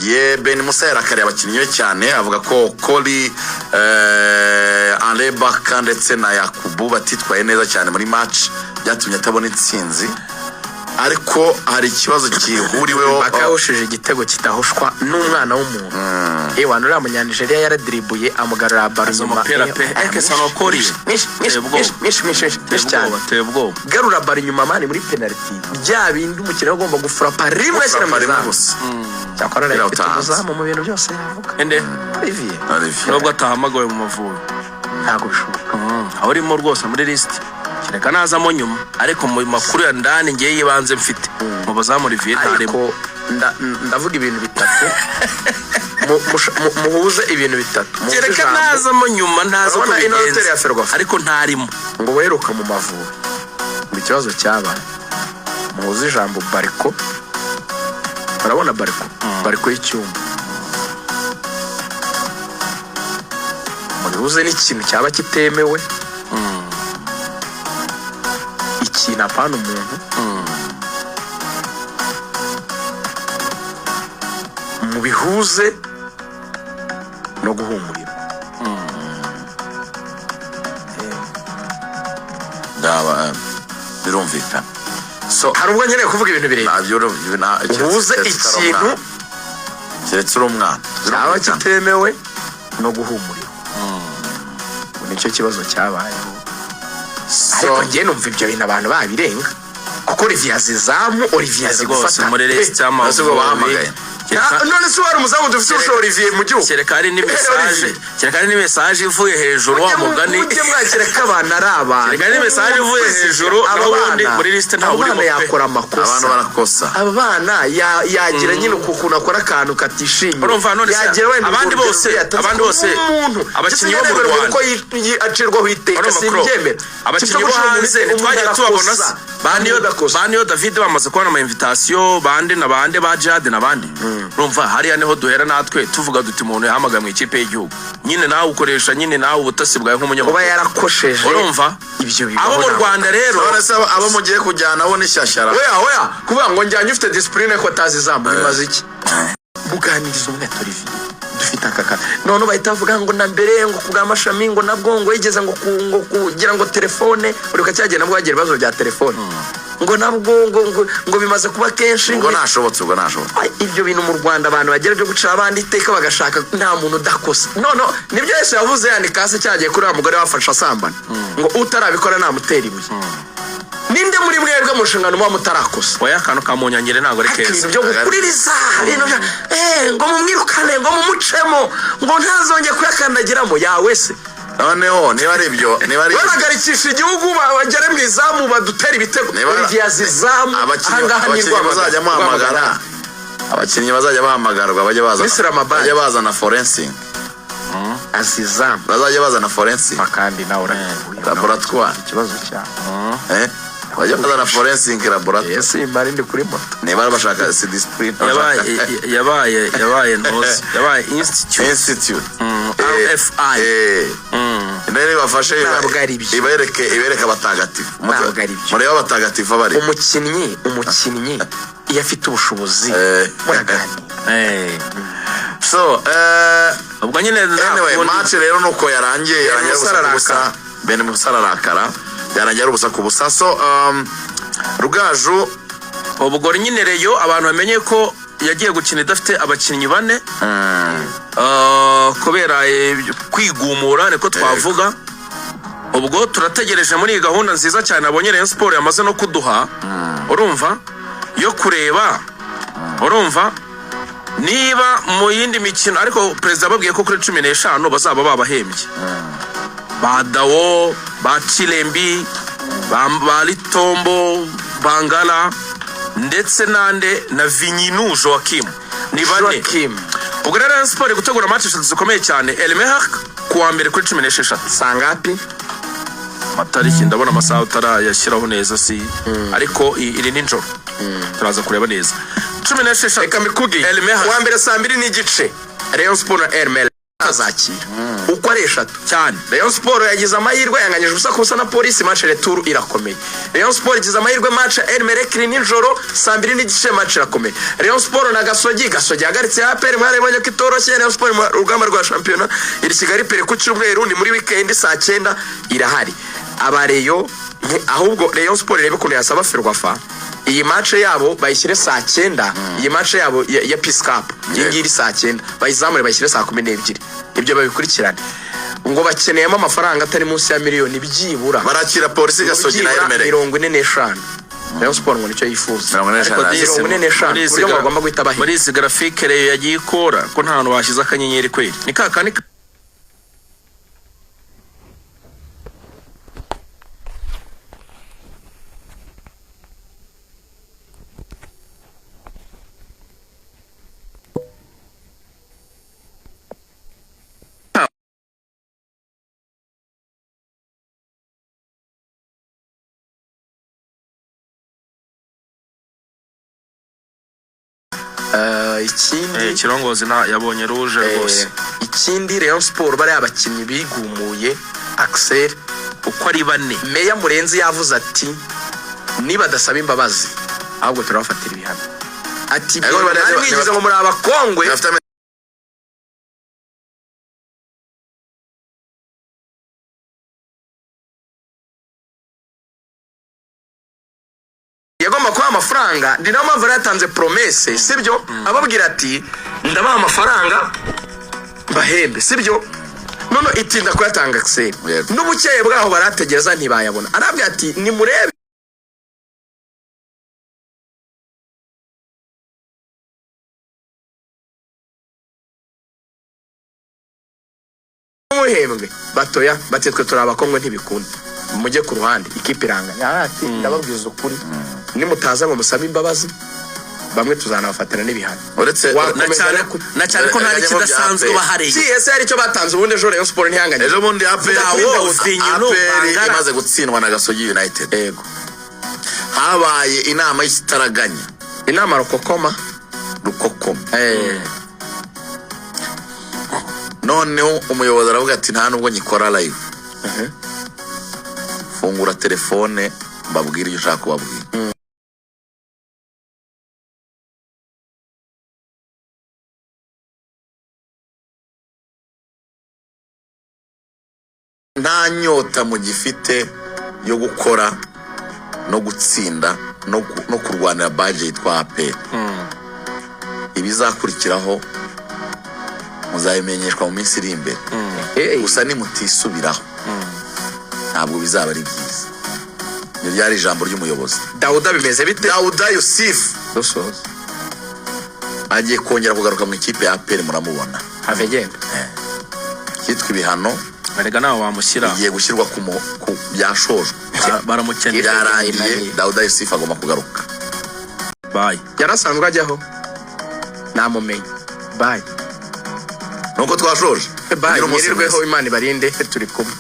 Ben Musa yarakariye abakinnyi cyane avuga ko Koli Anleba ndetse na Yakubu batitwaye neza cyane muri match byatumye atabona intsinzi ariko hari ikibazo gihuriweho bakawushije igitego kitahushwa n'umwana w'umuntu ewa nuri Nigeria yaradribuye amugarura baruma Koli cyane garura bari nyuma mani muri penalty bya bindi umukino agomba gufurapa rimwe gusa cyakora rero tuzamu mu bintu byose yavuga ende Olivier nubwo atahamagawe mu Mavubi ntago bishoboka aho urimo rwose muri list kereka nazamo nyuma ariko mu makuru ya ndani ngiye yibanze mfite mu bazamu Olivier ariko ndavuga ibintu bitatu muhuze ibintu bitatu kereka nazamo nyuma ntazo ko bigenze ariko ntarimo ngo weruka mu Mavubi mu kibazo cyaba muhuze ijambo Bariko urabona Bariko y'icyumba muhuze n'ikintu cyaba kitemewe ikintu apana umuntu mu bihuze no guhumurira birumvikana so hari ubwo nkeneye kuvuga ibintu birebire uhuze ikintu keretse umwana cyaba kitemewe no guhumurira nicyo kibazo cyabayeho ariko njye numva ibyo bintu abantu babirenga kuko Olivier azizamu Olivier azi gufata muri rest cy'amazi bahamagaye none se wari umuzamu dufite usho Olivier mu gihugu kerekari ni message ivuye hejuru wa mugani ujye mwakireka abana ari abantu kerekari ni message ivuye hejuru n'ubundi muri list nta uri mu yakora amakosa abantu barakosa abana yagira nyine ukuntu akora akantu katishimye urumva none abandi bose abakinnyi bo mu Rwanda ko acirwaho iteka simbyemera abakinnyi bo hanze twaje tubabona baniyo David bamaze kubona ama invitation bande nabande ba Jade nabandi urumva hariya niho duhera natwe tuvuga duti umuntu yahamagaye mu ikipe y'igihugu nyine nawe ukoresha nyine nawe ubutasi bwawe nk'umunyamakuru kuba yarakosheje urumva ibyo bibaho abo mu Rwanda rero abo mugiye kujyana abo n'ishyashyara oya kuvuga ngo njyanye ufite discipline ko atazizamu bimaze iki buganiriza umwe Olivier dufite akaka none bahita bavuga ngo na mbere ngo kubwa amashami ngo nabwo ngo yigeze ngo kugira ngo telefone ureka cyagenda nabwo yagira ibibazo bya telefone ngo nabwo ngo bimaze kuba kenshi ngo nashobotse ibyo bintu mu Rwanda abantu bagera byo guca abandi iteka bagashaka nta muntu udakosa none nibyo Yesu yavuze yandika hasi cyagiye kuri wa mugore wafasha asambana ngo utarabikora namutera ibuye ninde muri mwebwe mu nshingano muba mutarakosa oya akantu kamunyangire ntabwo ari keza byo gukuririza ngo mumwirukane ngo mumucemo ngo ntazongeye kuyakandagiramo yawe se noneho niba ari banagarikisha igihugu bagere mu izamu badutera ibitego Olivier azizamu abakinnyi bazajya bahamagarwa bajya bazana forensic azizamu bazajya bazana forensic kandi nawe laboratoire ikibazo cyane bajya bazana forensic laboratoire yes imari ndi kuri moto niba bashaka si discipline yabaye nose yabaye institute RFI nene bafashe ibereke abatagatifu muri abatagatifu bari umukinnyi iyo afite ubushobozi so ubwo nyine match rero nuko yarangiye ubusa Ben Musa arakara yarangiye ubusa ku busa so Rugaju ubwo nyine reyo abantu bamenye ko yagiye gukina idafite abakinnyi bane kubera kwigumura niko twavuga ubwo turategereje muri iyi gahunda nziza cyane abonye Rayon Sport yamaze no kuduha urumva yo kureba urumva niba mu yindi mikino ariko perezida babwiye ko kuri 15 bazaba babahembye badawo ba Chilembi ba Litombo Bangala ndetse nande na Vinyinu Joachim ni bane ubwo rero Sport gutegura match zikomeye cyane Elmehak kuwa mbere kuri 16 sangapi matariki ndabona amasaha utarayashyiraho neza si ariko iri ninjoro turaza kureba neza 16 reka mbikugi kuwa mbere saa 2 n'igice Rayon Sport na Elmehak azakira uko ari 3 cyane. Rayon Sport yagize amahirwe yanganyije ubusa ku busa na Police, match retour irakomeye. Rayon Sport yagize amahirwe match El Merreikh nijoro 2:00 n'igice, match irakomeye. Rayon Sport na Gasogi yagaritse APR, mwarabonye ko itoroshye. Rayon Sport mu rugamba rwa championa iri Kigali pere ku cyumweru, ni muri weekend saa 9 irahari. Abareyo ahubwo Rayon Sport rebe kuntu yasaba Ferwafa iyi match yabo bayishyire saa 9, iyi match yabo ya Peace Cup yingiri saa 9 bayizamure bayishyire saa 12. Ibyo babikurikirane ngo bakeneyemo amafaranga atari munsi ya miliyoni byibura. Barakira Polisi Gasogi na El Merreikh 45. Rayon Sport ngo nicyo yifuza 45 buryo bagomba guhita bahe. Muri izi graphique rero yagiye ikora ko nta hantu washize akanyenyeri kweli. Ni kakani ikindi Kirongozi na yabonye ruje rwose. Ikindi Rayon Sport bari abakinnyi bigumuye Axel uko ari 4. Meya Murenzi yavuze ati niba dasaba imbabazi ahubwo turabafatira ibihano. Ati mwigize ngo muri abakongwe yagomba kuba amafaranga. Ndi nayo mpamvu yatanze promesse, sibyo? Ababwira ati ndabaha amafaranga bahembe, sibyo? None itinda kuyatanga Axel. N'ubukeye bwaho barategereza ntibayabona. Arabwira ati ni murebe muhembwe batoya batetwe turabakongwe ntibikunda mujye ku ruhande ikipe iranganya. Ati ndababwiza ukuri nimutaza ngo musabe imbabazi bamwe tuzanabafatira n'ibihano. uretse na cyane ko nta kidasanzwe bahareye. ese ari cyo batanze ubundi ejo Rayon Sport ntihanganye. ejo bundi APR imaze gutsindwa na Gasogi United. Yego habaye inama y'ikitaraganya, inama rukokoma. Noneho umuyobozi aravuga ati nta nubwo nyikora live. Fungura telefone mbabwire icyo ushaka kubabwira. Nta nyota mu gifite yo gukora no gutsinda no kurwanira badge yitwa APR. Ibizakurikiraho muzayimenyeshwa mu minsi iri imbere. Gusa nimutisubiraho ntabwo bizaba ari byiza. Ni ryari ijambo ry'umuyobozi. Dauda bimeze bite? Dauda Yusuf agiye kongera kugaruka mu ikipe ya APR, muramubona have genda. Kitwa ibihano barega nawe wamushyira igiye gushyirwa ku byashojwe baramukeneye byarangiye. Dauda Yusuf agomba kugaruka. Bye. Yarasanzwe ajyaho namumenye. Bye. Nuko twashoje. Bye. Nyirirweho Imana ibarinde turi kumwe.